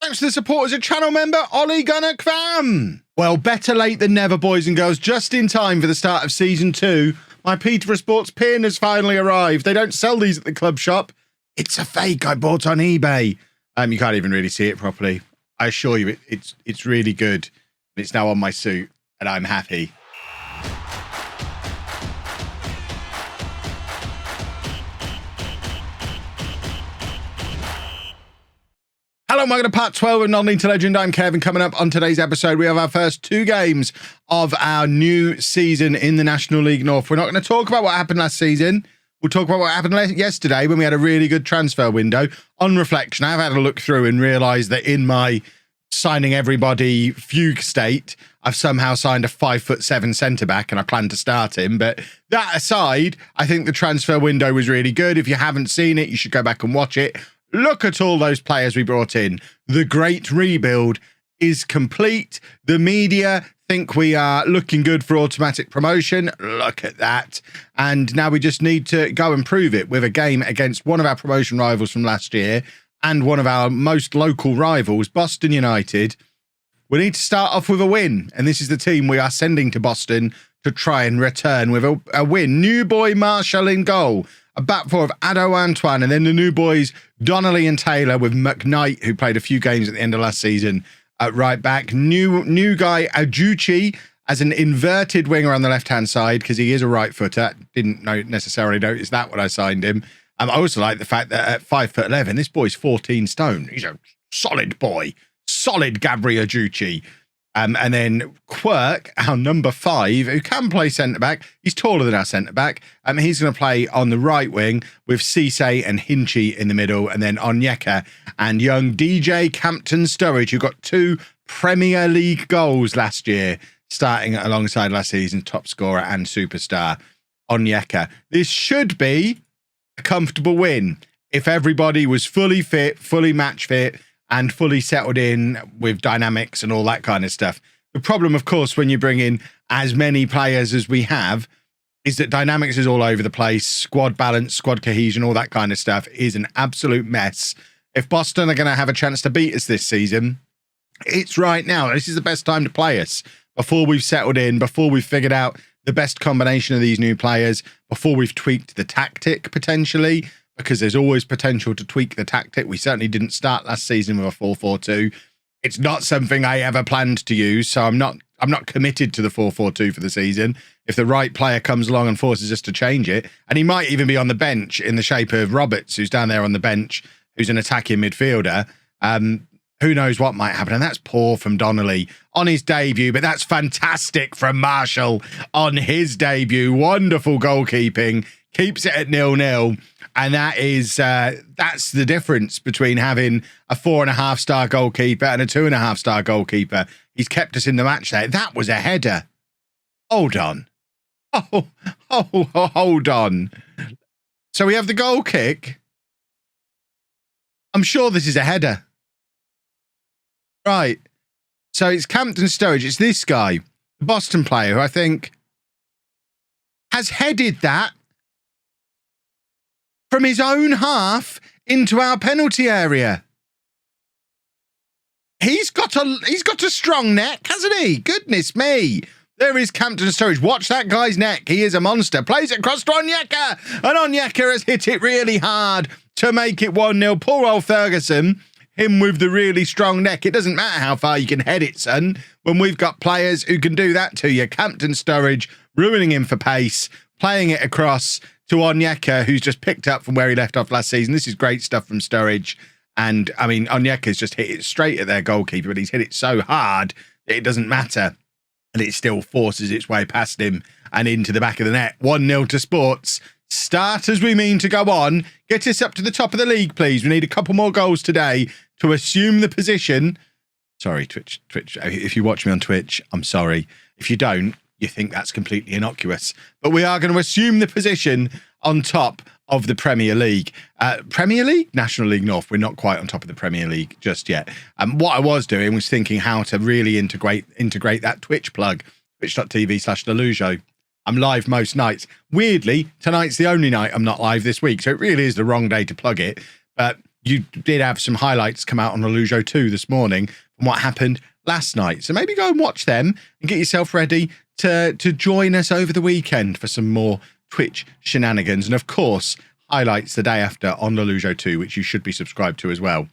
Thanks to the support as a channel member, Ollie Gunnar Kvam. Well, better late than never, boys and girls. Just in time for the start of Season 2, my Peterborough Sports pin has finally arrived. They don't sell these at the club shop. It's a fake I bought on eBay. You can't even really see it properly. I assure you, it's really good. It's now on my suit, and I'm happy. Hello and welcome to part 12 of Non-League to Legend. I'm Kevin. Coming up on today's episode, we have our first 2 games of our new season in the National League North. We're not going to talk about what happened last season. We'll talk about what happened yesterday when we had a really good transfer window. On reflection, I've had a look through and realised that in my signing everybody fugue state, I've somehow signed a 5'7" centre-back and I plan to start him. But that aside, I think the transfer window was really good. If you haven't seen it, you should go back and watch it. Look at all those players we brought in. The great rebuild is complete. The media think we are looking good for automatic promotion. Look at that. And now we just need to go and prove it with a game against one of our promotion rivals from last year and one of our most local rivals, Boston United. We need to start off with a win. And this is the team we are sending to Boston to try and return with a win. New boy Marshall in goal. A back four of Ado Antoine, and then the new boys, Donnelly and Taylor, with McKnight, who played a few games at the end of last season, at right back. New guy, Ajuchi, as an inverted winger on the left-hand side, because he is a right footer. Didn't necessarily notice that when I signed him. I also like the fact that at 5'11", this boy's 14 stone. He's a solid boy. Solid Gabriel Ajuchi. And then Quirk, our number 5, who can play centre-back. He's taller than our centre-back. He's going to play on the right wing with Cisse and Hinchy in the middle. And then Onyeka and young DJ Campton Sturridge, who got 2 Premier League goals last year, starting alongside last season's top scorer and superstar, Onyeka. This should be a comfortable win if everybody was fully fit, fully match fit, and fully settled in with dynamics and all that kind of stuff. The problem, of course, when you bring in as many players as we have, is that dynamics is all over the place. Squad balance, squad cohesion, all that kind of stuff is an absolute mess. If Boston are going to have a chance to beat us this season, it's right now. This is the best time to play us. Before we've settled in, before we've figured out the best combination of these new players, before we've tweaked the tactic potentially, because there's always potential to tweak the tactic. We certainly didn't start last season with a 4-4-2. It's not something I ever planned to use, so I'm not committed to the 4-4-2 for the season. If the right player comes along and forces us to change it, and he might even be on the bench in the shape of Roberts, who's down there on the bench, who's an attacking midfielder, who knows what might happen. And that's poor from Donnelly on his debut, but that's fantastic from Marshall on his debut. Wonderful goalkeeping, keeps it at 0-0. And that is, that's the difference between having a 4.5-star goalkeeper and a 2.5-star goalkeeper. He's kept us in the match there. That was a header. Hold on. Hold on. So we have the goal kick. I'm sure this is a header. Right. So it's Campton Sturridge. It's this guy, the Boston player, who I think has headed that from his own half into our penalty area. He's got a strong neck, hasn't he? Goodness me. There is Campton Sturridge. Watch that guy's neck. He is a monster. Plays it across to Onyeka. And Onyeka has hit it really hard to make it 1-0. Poor old Ferguson. Him with the really strong neck. It doesn't matter how far you can head it, son, when we've got players who can do that to you. Campton Sturridge ruining him for pace, playing it across to Onyeka, who's just picked up from where he left off last season. This is great stuff from Sturridge. And, I mean, Onyeka's just hit it straight at their goalkeeper, but he's hit it so hard that it doesn't matter. And it still forces its way past him and into the back of the net. 1-0 to Sports. Start as we mean to go on. Get us up to the top of the league, please. We need a couple more goals today to assume the position. Sorry, Twitch. If you watch me on Twitch, I'm sorry. If you don't, you think that's completely innocuous. But we are going to assume the position on top of the Premier League. Premier League? National League North. We're not quite on top of the Premier League just yet. What I was doing was thinking how to really integrate that Twitch plug, twitch.tv/LOLLUJO. I'm live most nights. Weirdly, tonight's the only night I'm not live this week, so it really is the wrong day to plug it. But you did have some highlights come out on LOLLUJO 2 this morning from what happened last night. So maybe go and watch them and get yourself ready to join us over the weekend for some more Twitch shenanigans. And of course, highlights the day after on LOLLUJO 2, which you should be subscribed to as well.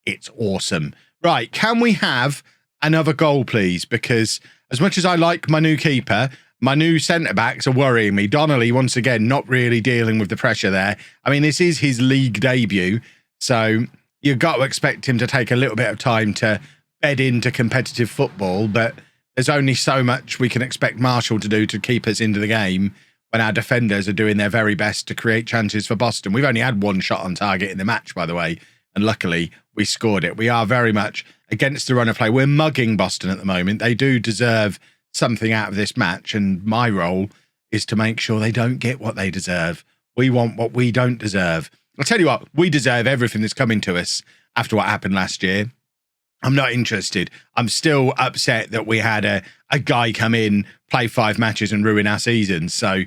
It's awesome. Right, can we have another goal, please? Because as much as I like my new keeper, my new centre-backs are worrying me. Donnelly, once again, not really dealing with the pressure there. I mean, this is his league debut, so you've got to expect him to take a little bit of time to bed into competitive football, but there's only so much we can expect Marshall to do to keep us into the game when our defenders are doing their very best to create chances for Boston. We've only had one shot on target in the match, by the way, and luckily we scored it. We are very much against the run of play. We're mugging Boston at the moment. They do deserve something out of this match, and my role is to make sure they don't get what they deserve. We want what we don't deserve. I'll tell you what, we deserve everything that's coming to us after what happened last year. I'm not interested. I'm still upset that we had a guy come in, play 5 matches and ruin our season. So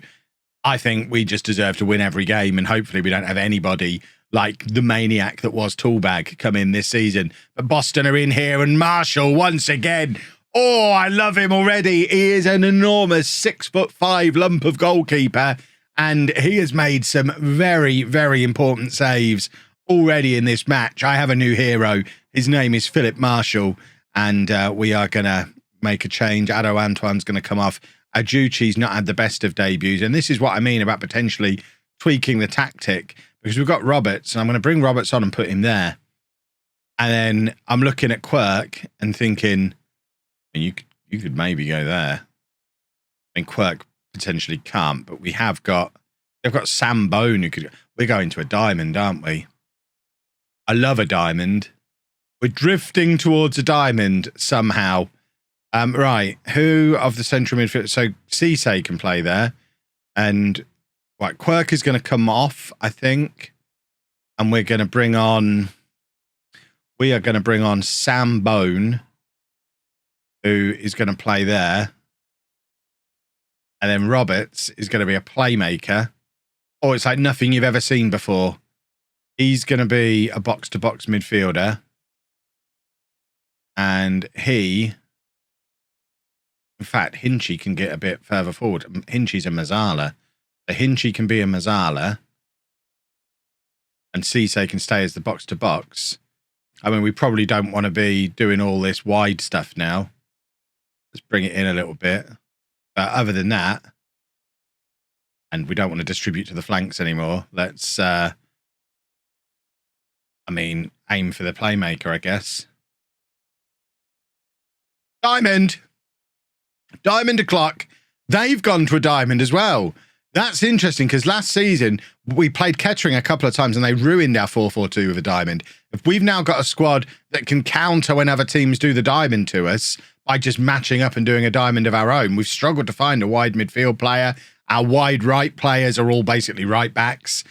I think we just deserve to win every game, and hopefully we don't have anybody like the maniac that was Toolbag come in this season. But Boston are in here, and Marshall once again. Oh, I love him already. He is an enormous 6'5" lump of goalkeeper, and he has made some very, very important saves already in this match. I have a new hero. His name is Philip Marshall, and we are going to make a change. Ado Antoine's going to come off. Ajuchi's not had the best of debuts, and this is what I mean about potentially tweaking the tactic, because we've got Roberts, and I'm going to bring Roberts on and put him there. And then I'm looking at Quirk and thinking, you could maybe go there. I mean, Quirk potentially can't, but they've got Sam Bone who could. We're going to a diamond, aren't we? I love a diamond. We're drifting towards a diamond somehow. Right, who of the central midfield? So Cisse can play there, and right, Quirk is going to come off, I think, and we're going to bring on. We are going to bring on Sam Bone, who is going to play there. And then Roberts is going to be a playmaker. Oh, it's like nothing you've ever seen before. He's going to be a box-to-box midfielder. And he... In fact, Hinchy can get a bit further forward. Hinchy's a Mazzala. So Hinchy can be a Mazzala. And Cisse can stay as the box-to-box. I mean, we probably don't want to be doing all this wide stuff now. Let's bring it in a little bit. But other than that, and we don't want to distribute to the flanks anymore, let's, aim for the playmaker, I guess. Diamond! Diamond o'clock. They've gone to a diamond as well. That's interesting, because last season we played Kettering a couple of times and they ruined our 4-4-2 with a diamond. If we've now got a squad that can counter when other teams do the diamond to us by just matching up and doing a diamond of our own, we've struggled to find a wide midfield player. Our wide right players are all basically right backs.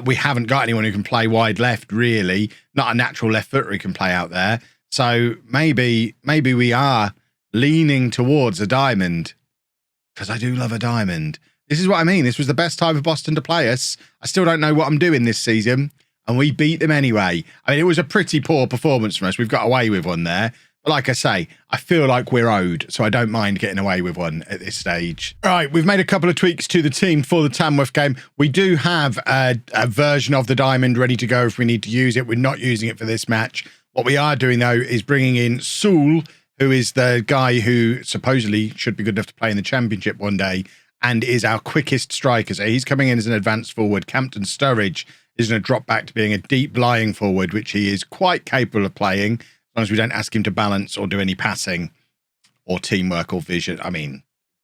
We haven't got anyone who can play wide left, really. Not a natural left footer who can play out there. So maybe we are leaning towards a diamond, because I do love a diamond. This is what I mean. This was the best time for Boston to play us. I still don't know what I'm doing this season, and we beat them anyway. I mean, it was a pretty poor performance from us. We've got away with one there. But like I say, I feel like we're owed, so I don't mind getting away with one at this stage. Right, we've made a couple of tweaks to the team for the Tamworth game. We do have a version of the diamond ready to go if we need to use it. We're not using it for this match. What we are doing, though, is bringing in Soul, who is the guy who supposedly should be good enough to play in the Championship one day, and is our quickest striker. So he's coming in as an advanced forward. Campton Sturridge is going to drop back to being a deep lying forward, which he is quite capable of playing, as long as we don't ask him to balance or do any passing or teamwork or vision. I mean,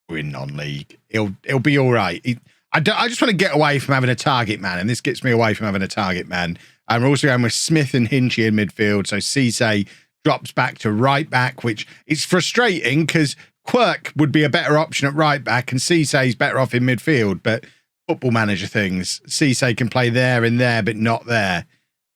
we're in non-league. He'll be all right. I just want to get away from having a target man, and this gets me away from having a target man. And we're also going with Smith and Hinchy in midfield. So Cisse drops back to right back, which is frustrating because Quirk would be a better option at right back and Cisse's better off in midfield. But Football Manager things, Cisse can play there and there, but not there.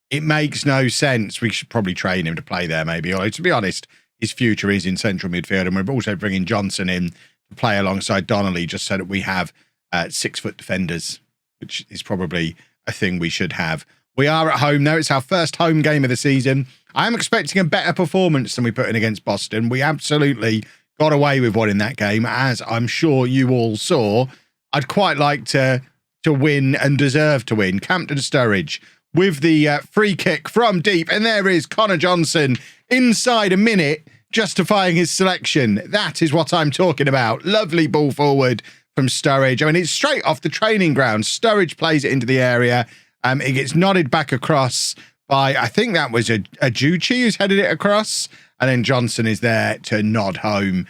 It makes no sense. We should probably train him to play there, maybe. Although, to be honest, his future is in central midfield, and we're also bringing Johnson in to play alongside Donnelly, just so that we have 6-foot defenders, which is probably a thing we should have. We are at home now. It's our first home game of the season. I am expecting a better performance than we put in against Boston. We absolutely got away with one in that game, as I'm sure you all saw. I'd quite like to win and deserve to win. Campden Sturridge with the free kick from deep. And there is Connor Johnson inside a minute, justifying his selection. That is what I'm talking about. Lovely ball forward from Sturridge. I mean, it's straight off the training ground. Sturridge plays it into the area. It gets nodded back across by, I think that was a Juchi who's headed it across. And then Johnson is there to nod home.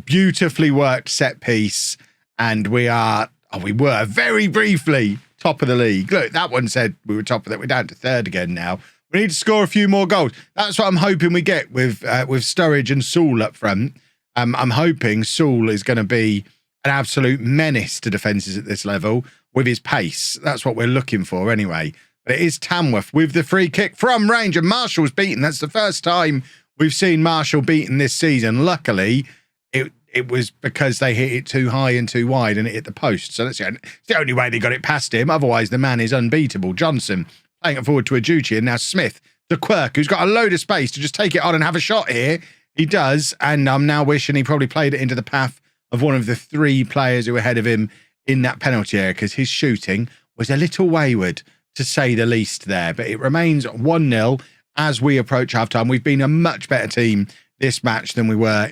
Beautifully worked set piece. And we were very briefly top of the league. Look, that one said we were top of that. We're down to third again now. We need to score a few more goals. That's what I'm hoping we get with Sturridge and Sewell up front. I'm hoping Sewell is going to be an absolute menace to defences at this level with his pace. That's what we're looking for anyway. But it is Tamworth with the free kick from range, and Marshall's beaten. That's the first time we've seen Marshall beaten this season. Luckily, it was because they hit it too high and too wide and it hit the post. So that's the only way they got it past him. Otherwise, the man is unbeatable. Johnson playing it forward to Ajuchi, and now Smith, the Quirk, who's got a load of space to just take it on and have a shot here. He does, and I'm now wishing he probably played it into the path of one of the three players who were ahead of him in that penalty area, because his shooting was a little wayward, to say the least there. But it remains 1-0 as we approach halftime. We've been a much better team this match than we were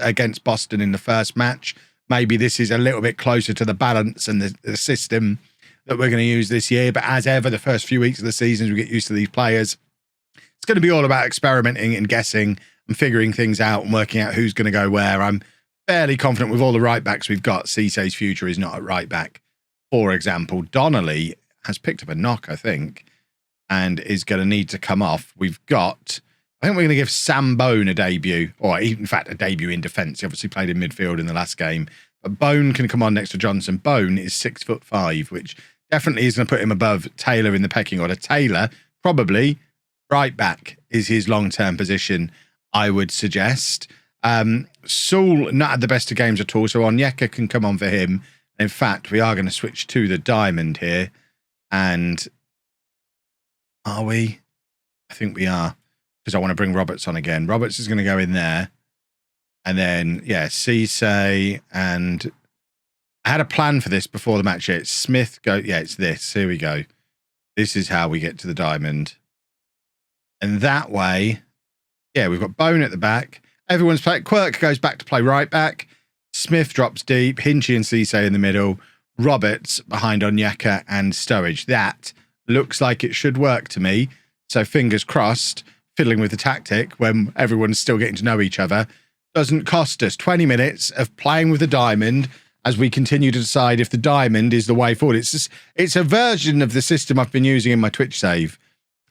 against Boston in the first match. Maybe this is a little bit closer to the balance and the system that we're going to use this year. But as ever, the first few weeks of the season, we get used to these players. It's going to be all about experimenting and guessing and figuring things out and working out who's going to go where. I'm fairly confident with all the right backs we've got. Cisse's future is not at right back. For example, Donnelly has picked up a knock, I think, and is going to need to come off. I think we're going to give Sam Bone a debut, or in fact, a debut in defence. He obviously played in midfield in the last game. But Bone can come on next to Johnson. Bone is 6'5", which definitely is going to put him above Taylor in the pecking order. Taylor, probably right back, is his long-term position, I would suggest. Sewell, not had the best of games at all, so Onyeka can come on for him. In fact, we are going to switch to the diamond here. And are we? I think we are, because I want to bring Roberts on again. Roberts is going to go in there. And then, yeah, Cisse, and I had a plan for this before the match. It's Smith go. Yeah, it's this. Here we go. This is how we get to the diamond. And that way, yeah, we've got Bone at the back. Everyone's playing. Quirk goes back to play right back. Smith drops deep. Hinchy and Cisse in the middle. Roberts behind Onyeka and Sturridge. That looks like it should work to me. So fingers crossed, fiddling with the tactic when everyone's still getting to know each other doesn't cost us 20 minutes of playing with the diamond as we continue to decide if the diamond is the way forward. It's a version of the system I've been using in my Twitch save.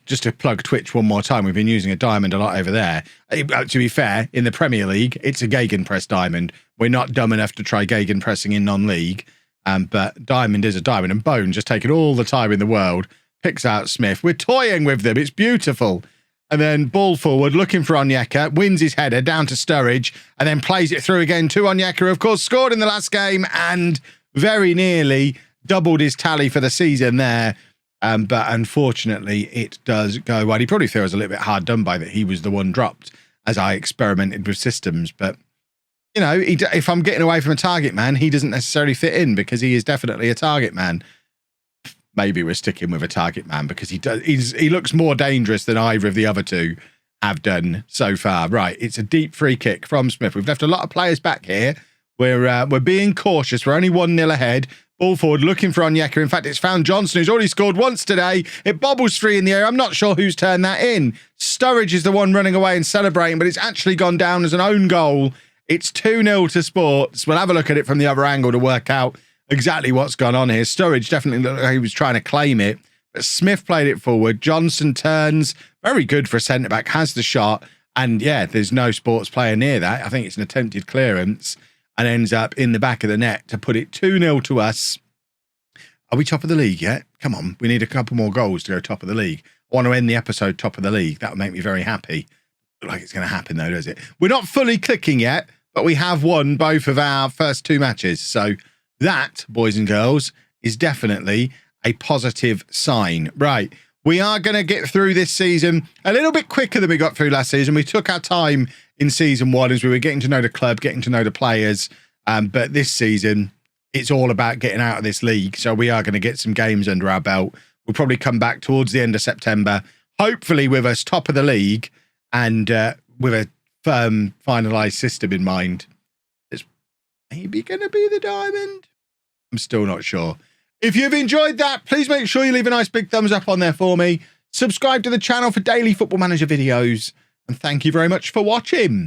Just to plug Twitch one more time, we've been using a diamond a lot over there. To be fair, in the Premier League, it's a gegenpress diamond. We're not dumb enough to try gegenpressing in non-league. But diamond is a diamond, and Bone just taking all the time in the world, picks out Smith. We're toying with them. It's beautiful. And then ball forward, looking for Onyeka, wins his header down to Sturridge, and then plays it through again to Onyeka, who of course scored in the last game and very nearly doubled his tally for the season there. But unfortunately, it does go wide. He probably feels a little bit hard done by that he was the one dropped as I experimented with systems. But, you know, if I'm getting away from a target man, he doesn't necessarily fit in because he is definitely a target man. Maybe we're sticking with a target man because he looks more dangerous than either of the other two have done so far. Right, it's a deep free kick from Smith. We've left a lot of players back here. We're being cautious. We're only 1-0 ahead. Ball forward, looking for Onyeka. In fact, it's found Johnson, who's already scored once today. It bobbles free in the air. I'm not sure who's turned that in. Sturridge is the one running away and celebrating, but it's actually gone down as an own goal. It's 2-0 to Sports. We'll have a look at it from the other angle to work out exactly what's gone on here. Sturridge definitely looked like he was trying to claim it, but Smith played it forward. Johnson turns. Very good for a centre-back. Has the shot. And, yeah, there's no Sports player near that. I think it's an attempted clearance. And ends up in the back of the net to put it 2-0 to us. Are we top of the league yet? Come on, we need a couple more goals to go top of the league. I want to end the episode top of the league. That would make me very happy. Look like it's going to happen though, does it? We're not fully clicking yet, but we have won both of our first two matches. So that, boys and girls, is definitely a positive sign. Right, We are going to get through this season a little bit quicker than we got through last season. We took our time in season 1 as we were getting to know the club, getting to know the players. But this season, it's all about getting out of this league. So we are going to get some games under our belt. We'll probably come back towards the end of September, hopefully with us top of the league and with a firm, finalised system in mind. It's maybe going to be the diamond. I'm still not sure. If you've enjoyed that, please make sure you leave a nice big thumbs up on there for me. Subscribe to the channel for daily Football Manager videos. And thank you very much for watching.